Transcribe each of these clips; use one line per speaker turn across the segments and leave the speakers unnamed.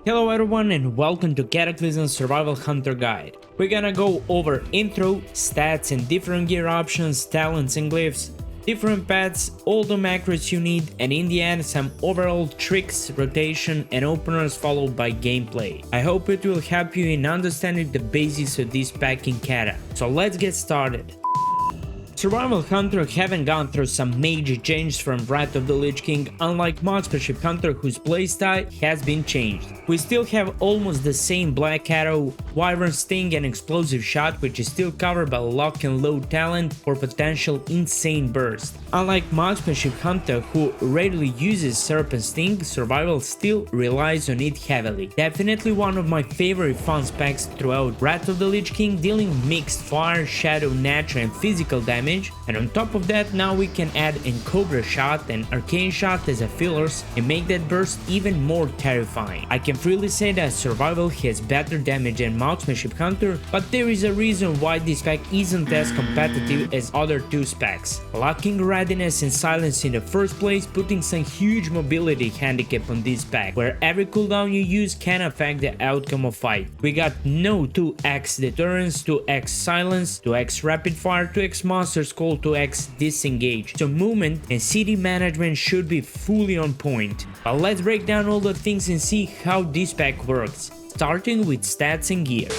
Hello everyone and welcome to Cataclysm Survival Hunter Guide. We're gonna go over intro, stats and different gear options, talents and glyphs, different pets, all the macros you need, and in the end some overall tricks, rotation and openers followed by gameplay. I hope it will help you in understanding the basics of this pack in Cata. So let's get started. Survival Hunter haven't gone through some major changes from Wrath of the Lich King, unlike Marksmanship Hunter whose playstyle has been changed. We still have almost the same Black Arrow, Wyvern Sting and Explosive Shot, which is still covered by lock and load talent for potential insane burst. Unlike Marksmanship Hunter who rarely uses Serpent Sting, Survival still relies on it heavily. Definitely one of my favorite fun specs throughout Wrath of the Lich King, dealing mixed fire, shadow, natural and physical damage. And on top of that, now we can add in Cobra Shot and Arcane Shot as a fillers and make that burst even more terrifying. I can freely say that Survival has better damage than Marksmanship Hunter, but there is a reason why this pack isn't as competitive as other two specs. Lacking readiness and silence in the first place, putting some huge mobility handicap on this pack, where every cooldown you use can affect the outcome of fight. We got no 2x deterrence, 2x silence, 2x rapid fire, 2x monster call, 2x disengage, so movement and city management should be fully on point. But let's break down all the things and see how this pack works, starting with stats and gear.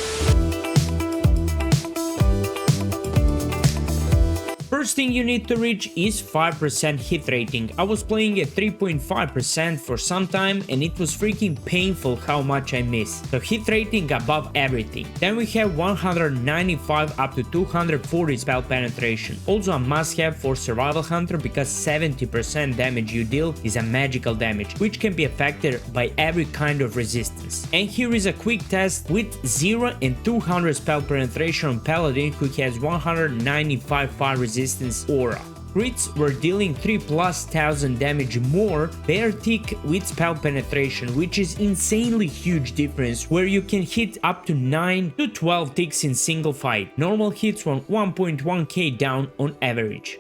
First thing you need to reach is 5% hit rating. I was playing at 3.5% for some time and it was freaking painful how much I missed. So hit rating above everything. Then we have 195 up to 240 spell penetration. Also a must have for Survival Hunter because 70% damage you deal is a magical damage, which can be affected by every kind of resistance. And here is a quick test with 0 and 200 spell penetration on Paladin who has 195 fire resistance aura. Crits were dealing 3,000+ damage more bare tick with spell penetration, which is insanely huge difference where you can hit up to 9 to 12 ticks in single fight. Normal hits were 1.1k down on average.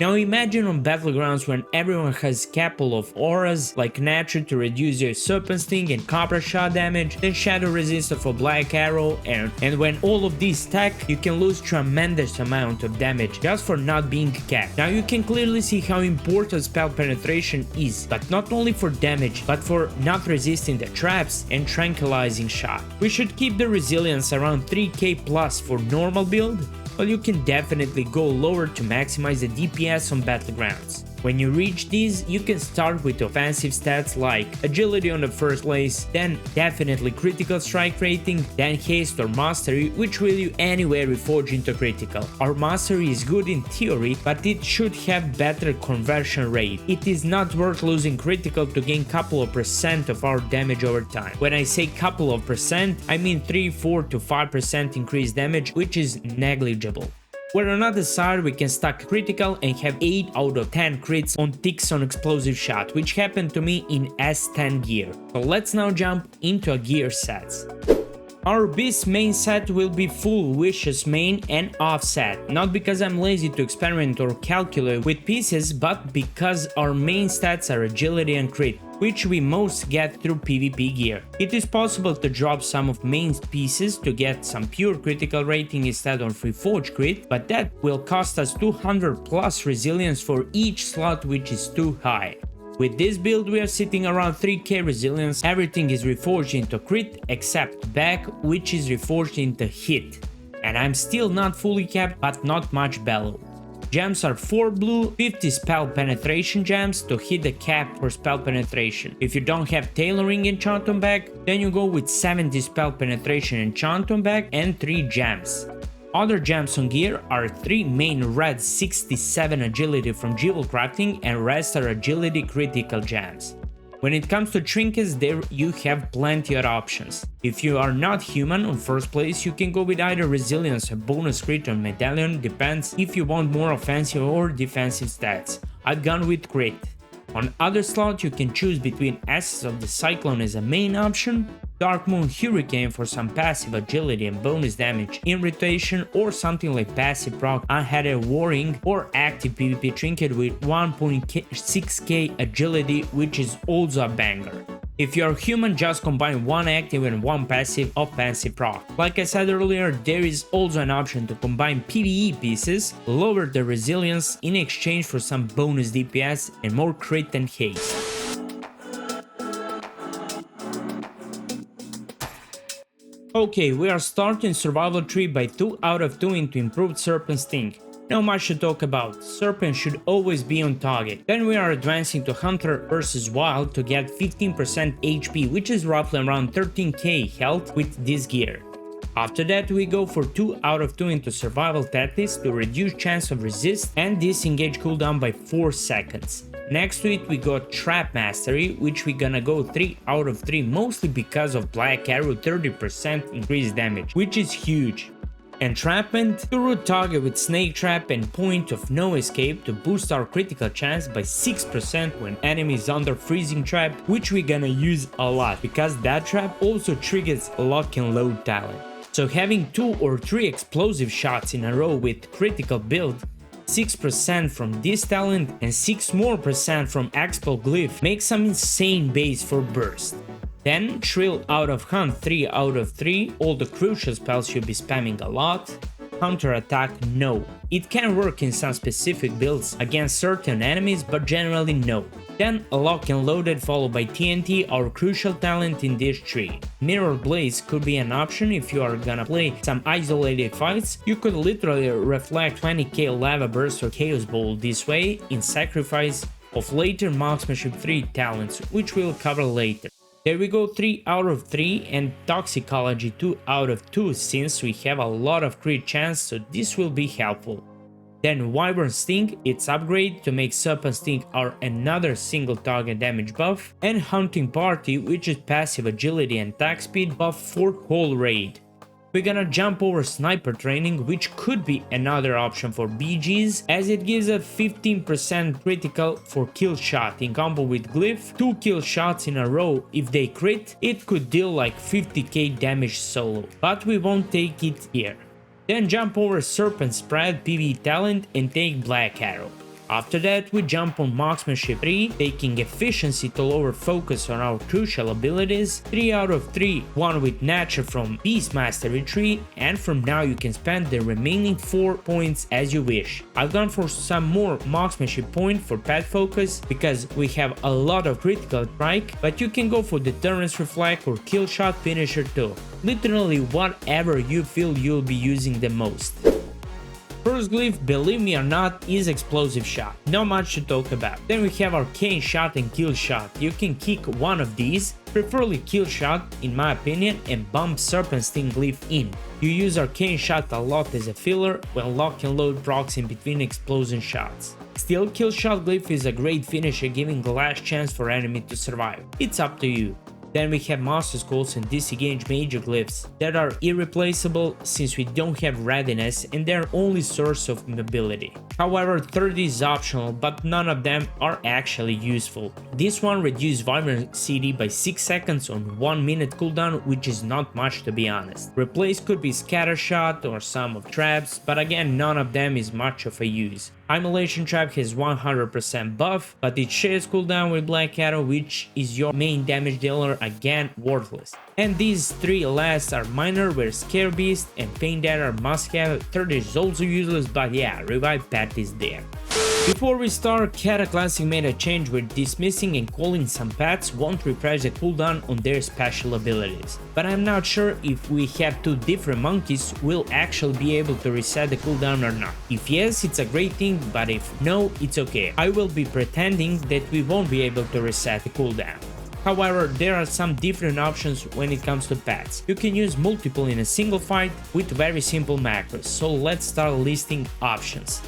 Now imagine on battlegrounds when everyone has couple of auras like Nature to reduce your Serpent Sting and Cobra Shot damage, then Shadow Resistor for Black Arrow, and when all of these stack, you can lose tremendous amount of damage just for not being capped. Now you can clearly see how important spell penetration is, but not only for damage, but for not resisting the traps and tranquilizing shot. We should keep the resilience around 3k plus for normal build, but you can definitely go lower to maximize the DPS on battlegrounds. When you reach these, you can start with offensive stats like agility on the first place, then definitely critical strike rating, then haste or mastery, which will you anywhere reforge into critical. Our mastery is good in theory, but it should have better conversion rate. It is not worth losing critical to gain couple of percent of our damage over time. When I say couple of percent, I mean 3, 4 to 5% increased damage, which is negligible. Where on other side we can stack critical and have 8 out of 10 crits on ticks on Explosive Shot, which happened to me in S10 gear. So let's now jump into a gear sets. Our Beast main set will be full Wishes main and offset, not because I'm lazy to experiment or calculate with pieces, but because our main stats are agility and crit, which we most get through PvP gear. It is possible to drop some of main pieces to get some pure critical rating instead of reforge crit, but that will cost us 200+ resilience for each slot, which is too high. With this build we are sitting around 3k resilience, everything is reforged into crit except back, which is reforged into hit. And I'm still not fully capped, but not much bellow. Gems are 4 blue, 50 spell penetration gems to hit the cap for spell penetration. If you don't have tailoring enchant on back, then you go with 70 spell penetration enchant on back and 3 gems. Other gems on gear are 3 main red 67 agility from Jewel Crafting and rest are agility critical gems. When it comes to trinkets, there you have plenty of options. If you are not human on first place, you can go with either resilience or bonus crit on medallion, depends if you want more offensive or defensive stats. I've gone with crit. On other slot you can choose between Essence of the Cyclone as a main option, Dark Moon Hurricane for some passive agility and bonus damage in rotation, or something like passive proc Unheaded Warring or active PvP trinket with 1.6k agility, which is also a banger. If you're human, just combine one active and one passive offensive proc. Like I said earlier, there is also an option to combine PvE pieces, lower the resilience in exchange for some bonus DPS and more crit and haste. Okay, we are starting survival tree by 2 out of 2 into improved Serpent Sting. Not much to talk about, Serpent should always be on target. Then we are advancing to Hunter vs Wild to get 15% HP, which is roughly around 13k health with this gear. After that we go for 2 out of 2 into Survival Tactics to reduce chance of resist and disengage cooldown by 4 seconds. Next to it we got Trap Mastery, which we gonna go 3 out of 3 mostly because of Black Arrow 30% increased damage, which is huge. Entrapment to root target with Snake Trap and Point of No Escape to boost our critical chance by 6% when enemy is under Freezing Trap, which we gonna use a lot because that trap also triggers Lock and Load talent. So having 2 or 3 explosive shots in a row with critical build, 6% from this talent and 6% more from Expel Glyph makes some insane base for burst. Then Trill out of Hunt 3 out of 3, all the crucial spells should be spamming a lot. Counter attack, no. It can work in some specific builds against certain enemies, but generally no. Then Lock and Loaded followed by TNT, our crucial talent in this tree. Mirror Blaze could be an option if you are gonna play some isolated fights. You could literally reflect 20k Lava Burst or Chaos Bowl this way in sacrifice of later Marksmanship 3 talents, which we'll cover later. There we go, 3 out of 3 and Toxicology 2 out of 2 since we have a lot of crit chance, so this will be helpful. Then Wyvern Sting, its upgrade to make Serpent Sting our another single target damage buff, and Hunting Party, which is passive agility and attack speed buff for whole raid. We're gonna jump over Sniper Training, which could be another option for BGs, as it gives a 15% critical for kill shot in combo with Glyph. 2 kill shots in a row, if they crit, it could deal like 50k damage solo, but we won't take it here. Then jump over Serpent Spread PvE talent and take Black Arrow. After that we jump on Marksmanship 3, taking efficiency to lower focus on our crucial abilities, 3 out of 3, one with Nature from Beast Mastery tree, and from now you can spend the remaining 4 points as you wish. I've gone for some more Marksmanship point for pet focus because we have a lot of critical strike, but you can go for Deterrence Reflect or Kill Shot Finisher too. Literally whatever you feel you'll be using the most. First glyph, believe me or not, is Explosive Shot, not much to talk about. Then we have Arcane Shot and Kill Shot. You can kick one of these, preferably Kill Shot in my opinion, and bump Serpent Sting glyph in. You use Arcane Shot a lot as a filler, while Lock and Load procs in between explosion shots. Still, Kill Shot glyph is a great finisher, giving the last chance for enemy to survive. It's up to you. Then we have Master Skulls and Disengage Major Glyphs that are irreplaceable since we don't have readiness and they're only source of mobility. However, third is optional, but none of them are actually useful. This one reduces Wyvern CD by 6 seconds on 1 minute cooldown, which is not much to be honest. Replace could be Scatter Shot or some of Traps, but again none of them is much of a use. Immolation Trap has 100% buff, but it shares cooldown with Black Arrow, which is your main damage dealer, again worthless. And these 3 last are minor, where Scare Beast and Pain Dart are must have. Third is also useless, but yeah, Revive Pet is there. Before we start, Cataclysm made a change where dismissing and calling some pets won't refresh the cooldown on their special abilities. But I'm not sure if we have 2 different monkeys, we'll actually be able to reset the cooldown or not. If yes, it's a great thing, but if no, it's okay. I will be pretending that we won't be able to reset the cooldown. However, there are some different options when it comes to pets. You can use multiple in a single fight with very simple macros, so let's start listing options.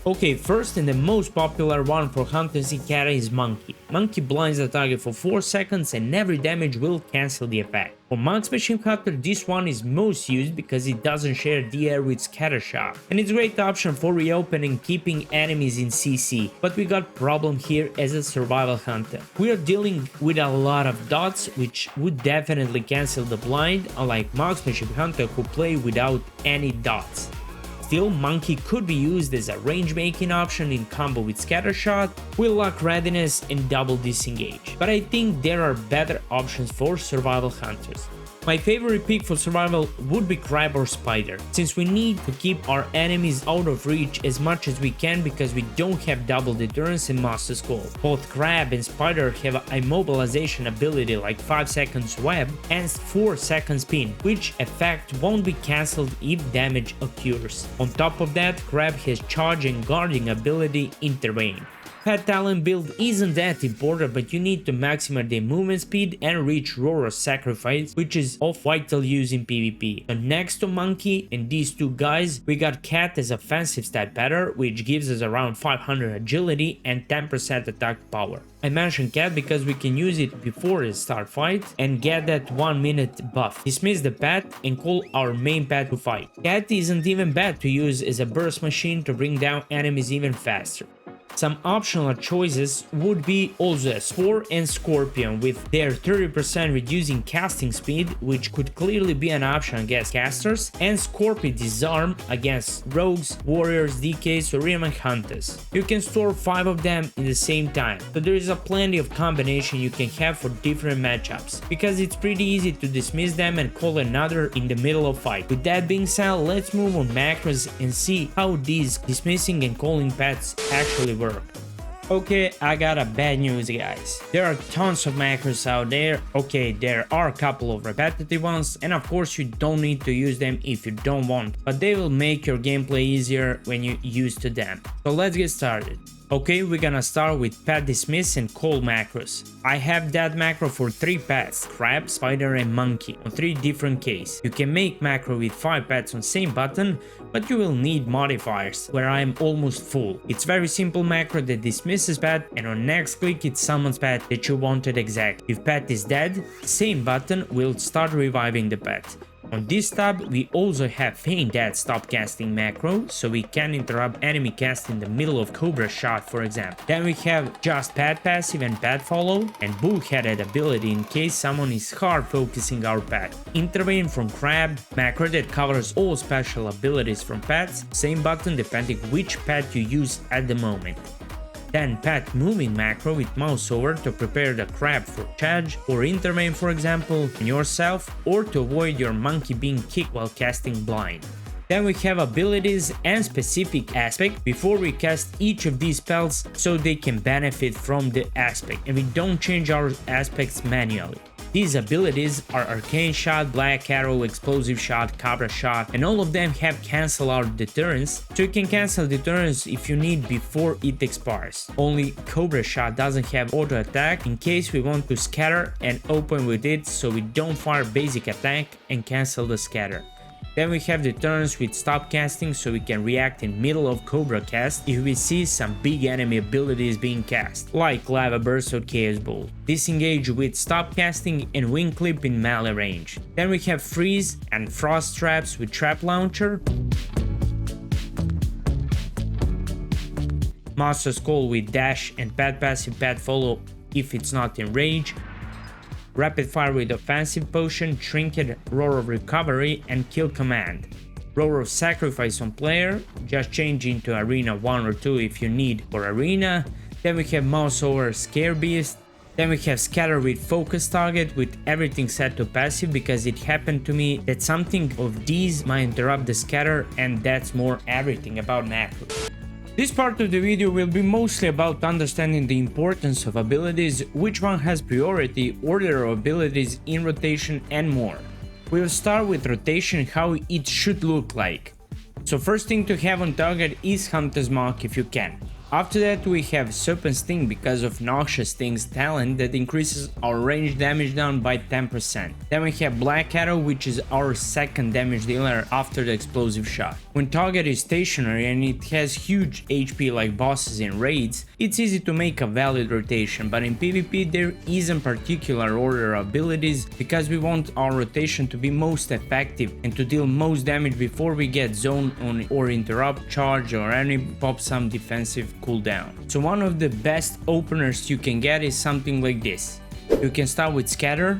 Okay, first and the most popular one for hunters in Cata is Monkey. Monkey blinds the target for 4 seconds and every damage will cancel the effect. For Marksmanship Hunter, this one is most used because it doesn't share DR with Scatter Shot, and it's a great option for reopening keeping enemies in CC, but we got problem here as a survival hunter. We are dealing with a lot of dots, which would definitely cancel the blind, unlike Marksmanship Hunter who play without any dots. Still, Monkey could be used as a range making option in combo with Scattershot, wotlk readiness and double disengage, but I think there are better options for survival hunters. My favorite pick for survival would be Crab or Spider, since we need to keep our enemies out of reach as much as we can because we don't have double deterrence and Master Skull. Both Crab and Spider have a immobilization ability like 5 seconds web and 4 seconds spin, which effect won't be cancelled if damage occurs. On top of that, Crab has charge and guarding ability in terrain. Pet talent build isn't that important, but you need to maximize their movement speed and reach Roar's Sacrifice, which is of vital use in PvP. So next to Monkey and these two guys, we got Cat as offensive stat pattern, which gives us around 500 agility and 10% attack power. I mentioned Cat because we can use it before the start fight and get that 1 minute buff. Dismiss the pet and call our main pet to fight. Cat isn't even bad to use as a burst machine to bring down enemies even faster. Some optional choices would be also Spore and Scorpion with their 30% reducing casting speed, which could clearly be an option against casters, and Scorpion Disarm against rogues, warriors, DKs or even hunters. You can store 5 of them in the same time, so there is a plenty of combination you can have for different matchups, because it's pretty easy to dismiss them and call another in the middle of fight. With that being said, let's move on macros and see how these dismissing and calling pets actually work. Okay, I got a bad news guys. There are tons of macros out there. Okay, there are a couple of repetitive ones, and of course you don't need to use them if you don't want, but they will make your gameplay easier when you used to them. So let's get started. Okay, we're gonna start with pet dismiss and call macros. I have that macro for 3 pets, Crab, Spider and Monkey, on 3 different cases. You can make macro with 5 pets on same button, but you will need modifiers, where I am almost full. It's very simple macro that dismisses pet, and on next click it summons pet that you wanted exact. If pet is dead, same button will start reviving the pet. On this tab, we also have Feign Death stop casting macro, so we can interrupt enemy cast in the middle of Cobra Shot, for example. Then we have just pet passive and pet follow, and bullheaded ability in case someone is hard focusing our pet. Intervene from Crab, macro that covers all special abilities from pets, same button depending which pet you use at the moment. Then pet moving macro with mouse over to prepare the crab for charge, or intervene for example on yourself, or to avoid your monkey being kicked while casting blind. Then we have abilities and specific aspect before we cast each of these spells so they can benefit from the aspect and we don't change our aspects manually. These abilities are Arcane Shot, Black Arrow, Explosive Shot, Cobra Shot, and all of them have cancel out deterrence, so you can cancel deterrence if you need before it expires. Only Cobra Shot doesn't have auto attack in case we want to scatter and open with it so we don't fire basic attack and cancel the scatter. Then we have deterrence with stop casting so we can react in middle of Cobra cast if we see some big enemy abilities being cast, like Lava Burst or Chaos Bolt. Disengage with stop casting and wing clip in melee range. Then we have freeze and frost traps with trap launcher. Master Skull with dash and pet passive pet follow if it's not in range. Rapid fire with offensive potion, trinket, roar of recovery and kill command. Roar of sacrifice on player, just change into arena 1 or 2 if you need for arena. Then we have mouse over scare beast. Then we have scatter with focus target with everything set to passive because it happened to me that something of these might interrupt the scatter, and that's more everything about macro. This part of the video will be mostly about understanding the importance of abilities, which one has priority, order of abilities in rotation and more. We'll start with rotation, how it should look like. So first thing to have on target is Hunter's Mark if you can. After that we have Serpent Sting because of Noxious Sting's talent that increases our range damage down by 10%. Then we have Black Arrow, which is our second damage dealer after the explosive shot. When target is stationary and it has huge HP like bosses in raids, it's easy to make a valid rotation, but in PvP there isn't particular order of abilities because we want our rotation to be most effective and to deal most damage before we get zone on or interrupt, charge or any pop some defensive cooldown. So one of the best openers you can get is something like this. You can start with Scatter,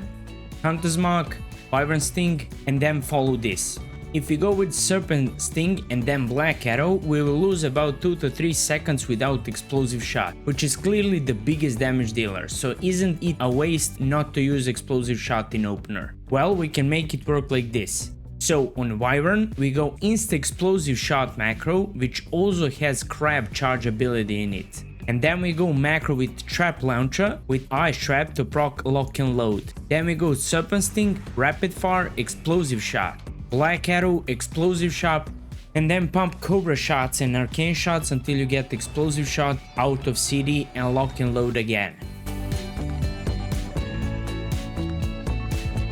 Hunter's Mark, Wyvern Sting, and then follow this. If we go with Serpent Sting and then Black Arrow, we will lose about 2 to 3 seconds without Explosive Shot, which is clearly the biggest damage dealer, so isn't it a waste not to use Explosive Shot in opener? Well, we can make it work like this. So on Wyvern, we go Insta Explosive Shot macro, which also has Crab charge ability in it. And then we go macro with Trap Launcher with Ice Trap to proc Lock and Load. Then we go Serpent Sting, Rapid Fire, Explosive Shot, Black Arrow, Explosive Shot, and then pump Cobra shots and Arcane shots until you get Explosive Shot out of CD and Lock and Load again.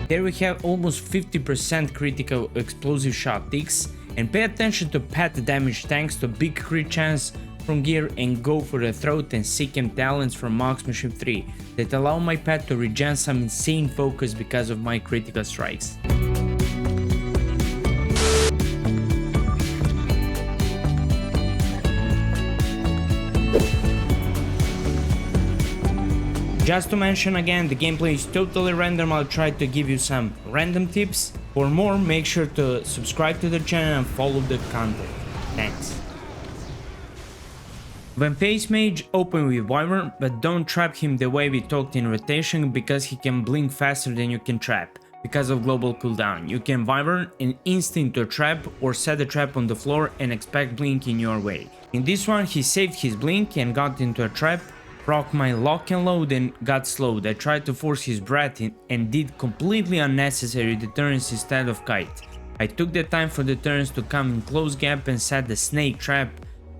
There we have almost 50% critical Explosive Shot ticks, and pay attention to pet damage thanks to big crit chance from gear, and go for the throat and Sikkim talents from Marksmanship 3 that allow my pet to regen some insane focus because of my critical strikes. Just to mention again, the gameplay is totally random. I'll try to give you some random tips. For more, make sure to subscribe to the channel and follow the content. Thanks. When face Mage, open with Wyvern, but don't trap him the way we talked in rotation because he can blink faster than you can trap. Because of global cooldown, you can Wyvern and instant to trap or set a trap on the floor and expect blink in your way. In this one, he saved his blink and got into a trap, proc my Lock and Load and got slowed. I tried to force his breath in and did completely unnecessary deterrence instead of Kite. I took the time for deterrence to come in close gap and set the Snake Trap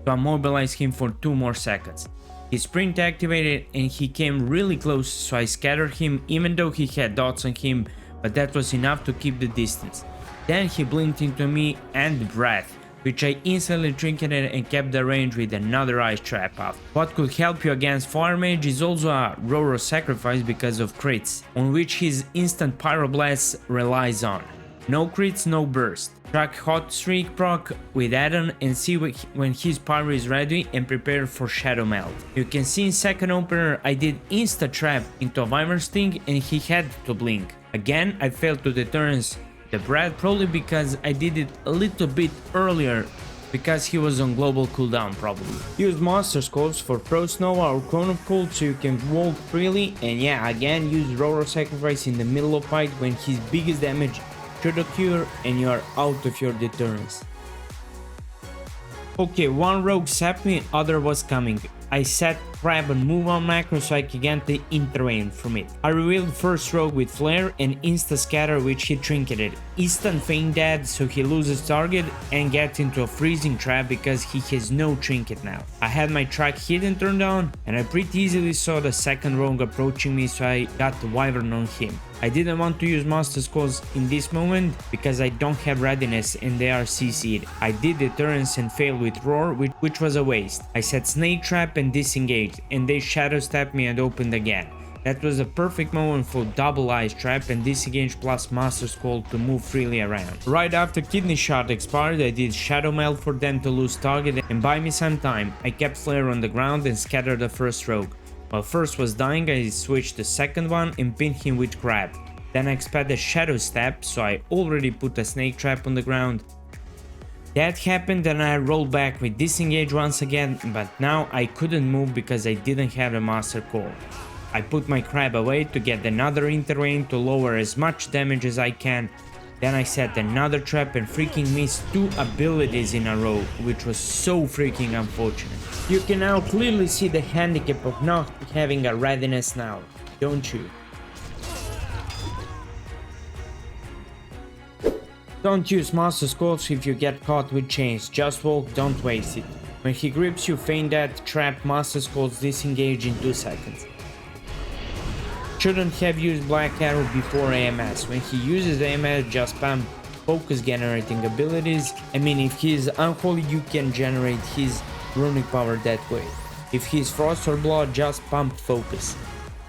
to immobilize him for 2 more seconds. His sprint activated and he came really close, so I scattered him even though he had dots on him, but that was enough to keep the distance. Then he blinked into me and breath, which I instantly trinketed and kept the range with another Ice Trap up. What could help you against Fire Mage is also a Roro Sacrifice because of crits, on which his instant Pyroblast relies on. No crits, no burst. Track Hot Streak proc with add-on and see when his Pyro is ready and prepare for Shadow Melt. You can see in second opener I did Insta Trap into a Wyvern Sting and he had to blink. Again, I failed to deterrence the Brad, probably because I did it a little bit earlier because he was on global cooldown probably. Use Monster Skulls for Frost Nova or Cone of Cold so you can walk freely, and yeah, again use Roro Sacrifice in the middle of fight when his biggest damage should occur and you are out of your deterrence. Okay, one rogue zapped me, other was coming. I set grab and move on macro so I can get the in-terrain from it. I revealed first rogue with flare and insta scatter which he trinketed. Instant feign dead so he loses target and gets into a freezing trap because he has no trinket now. I had my track hidden turned on and I pretty easily saw the second rogue approaching me, so I got the Wyvern on him. I didn't want to use Master Skulls in this moment because I don't have readiness and they are CC'd. I did deterrence and failed with Roar, which was a waste. I set Snake Trap and disengaged and they shadow stabbed me and opened again. That was a perfect moment for double Ice Trap and disengage plus Master Skull to move freely around. Right after Kidney Shot expired, I did Shadow Melt for them to lose target and buy me some time. I kept Flare on the ground and scattered the first rogue. While first was dying, I switched the second one and pinned him with grab. Then I expected Shadow Step, so I already put a Snake Trap on the ground. That happened and I rolled back with disengage once again, but now I couldn't move because I didn't have a Master Core. I put my crab away to get another in-terrain to lower as much damage as I can. Then I set another trap and freaking missed 2 abilities in a row, which was so freaking unfortunate. You can now clearly see the handicap of not having a readiness now, don't you? Don't use Master Skulls if you get caught with chains, just walk, don't waste it. When he grips you, feign that trap, Master Skulls disengage in 2 seconds. Shouldn't have used Black Arrow before AMS. When he uses AMS, just spam focus generating abilities. I mean, if he is Unholy, you can generate his runic power that way. If he is Frost or Blood, just pump focus.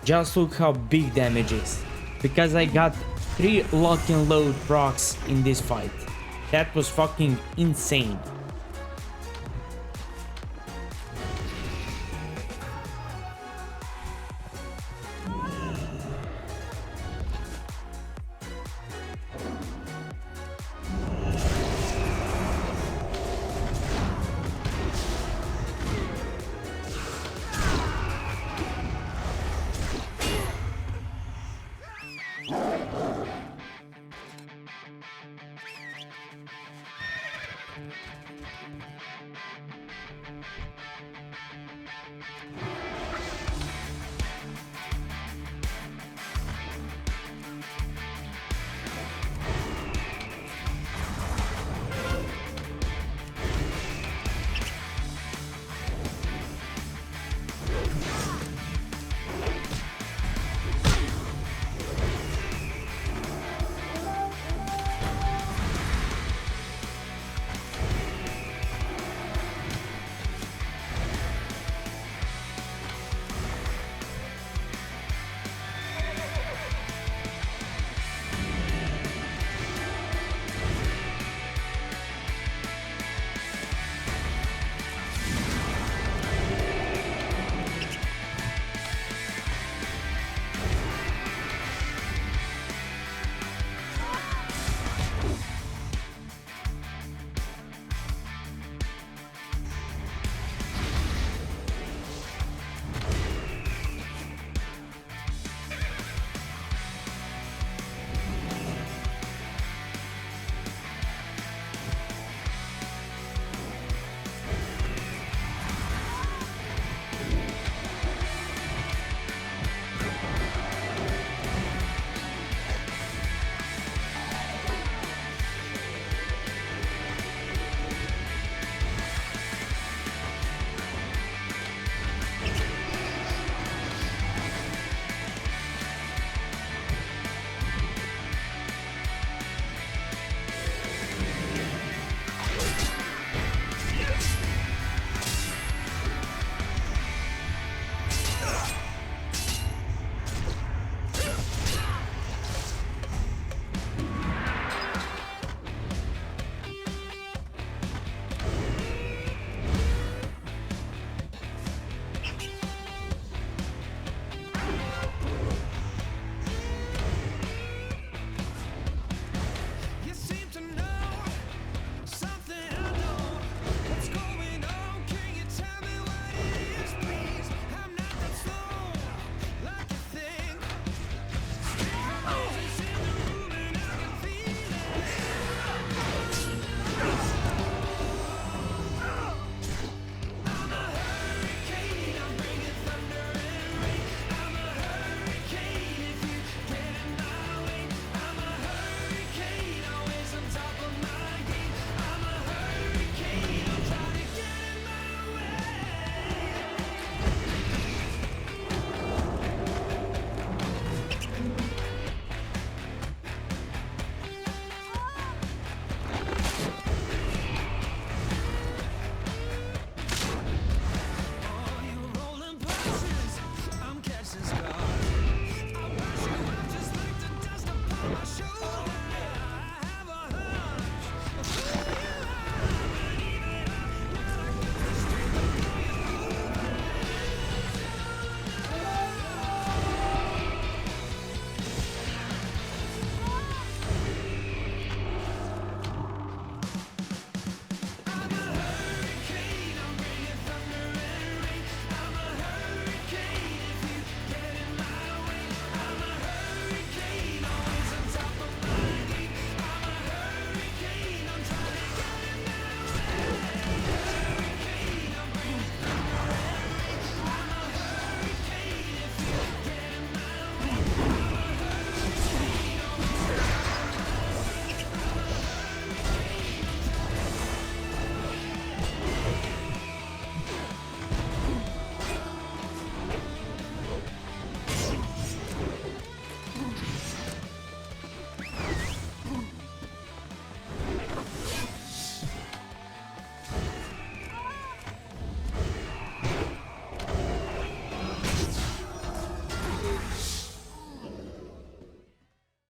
Just look how big damage is. Because I got 3 lock and load procs in this fight. That was fucking insane.